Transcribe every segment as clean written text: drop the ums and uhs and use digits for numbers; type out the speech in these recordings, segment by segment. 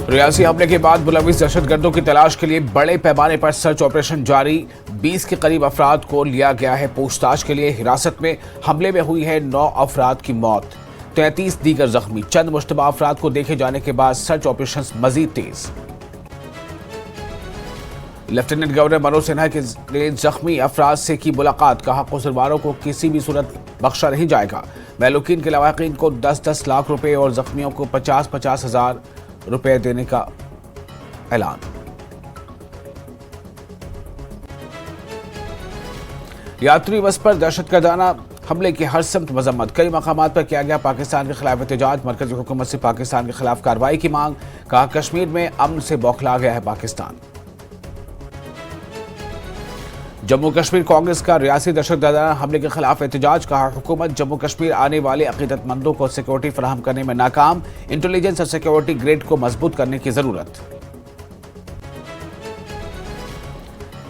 रियासी हमले के बाद मुलविस दहशतगर्दों की तलाश के लिए बड़े पैमाने पर सर्च ऑपरेशन जारी। 20 के करीब अफराद को लिया गया है पूछताछ के लिए हिरासत में। हमले में हुई है 9 अफराद की मौत, 33 दीगर जख्मी। चंद मुश्तबा अफराद को देखे जाने के बाद सर्च ऑपरेशन मजीद तेज। लेफ्टिनेंट गवर्नर मनोज सिन्हा ने जख्मी अफराद से की मुलाकात, कहा कसूरवारों को किसी भी सूरत बख्शा नहीं जाएगा। महलूकीन के लवाकिन को 10-10 लाख रुपए और जख्मियों को 50-50 हजार रुपए देने का ऐलान। यात्री बस पर दहशतगर्दाना हमले की हर समत मजम्मत। कई मकामात पर किया गया पाकिस्तान के खिलाफ एहतजाज। मरकजी हुकूमत से पाकिस्तान के खिलाफ कार्रवाई की मांग, कहा कश्मीर में अमन से बौखला गया है पाकिस्तान। जम्मू कश्मीर कांग्रेस का रियासी दहशतगर्दाना हमले के खिलाफ एहतजाज, कहा हुकूमत जम्मू कश्मीर आने वाले अकीदतमंदों को सिक्योरिटी फराहम करने में नाकाम। इंटेलिजेंस और सिक्योरिटी ग्रेड को मजबूत करने की जरूरत।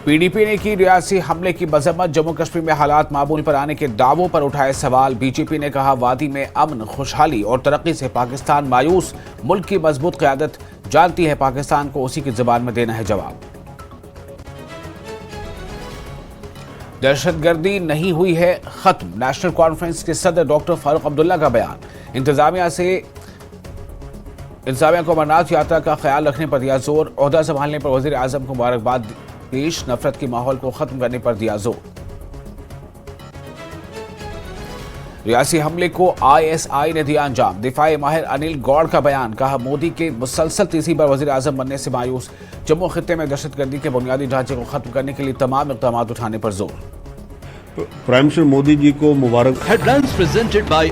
पीडीपी ने की रियासी हमले की मजम्मत। जम्मू कश्मीर में हालात मामूल पर आने के दावों पर उठाए सवाल। बीजेपी ने कहा वादी में अमन, खुशहाली और तरक्की से पाकिस्तान मायूस। मुल्क की मजबूत क़यादत जानती है पाकिस्तान को उसी की जुबान में देना है जवाब। दहशतगर्दी नहीं हुई है खत्म, नेशनल कॉन्फ्रेंस के सदर डॉक्टर फारूक अब्दुल्ला का बयान। इंतजामिया को अमरनाथ यात्रा का ख्याल रखने पर दिया जोर। ओहदा संभालने पर वजीर आजम को मुबारकबाद पेश। नफरत के माहौल को खत्म करने पर दिया जोर। रियासी हमले को ISI ने दिया अंजाम। दिफाई माहिर अनिल गौड़ का बयान, कहा मोदी के मुसलसल तीसरी बार वजीर आजम बनने से मायूस। जम्मू खित्ते में दहशतगर्दी के बुनियादी ढांचे को खत्म करने के लिए तमाम इक़दाम उठाने पर जोर। प्राइम मिनिस्टर मोदी जी को मुबारक। Headlines presented by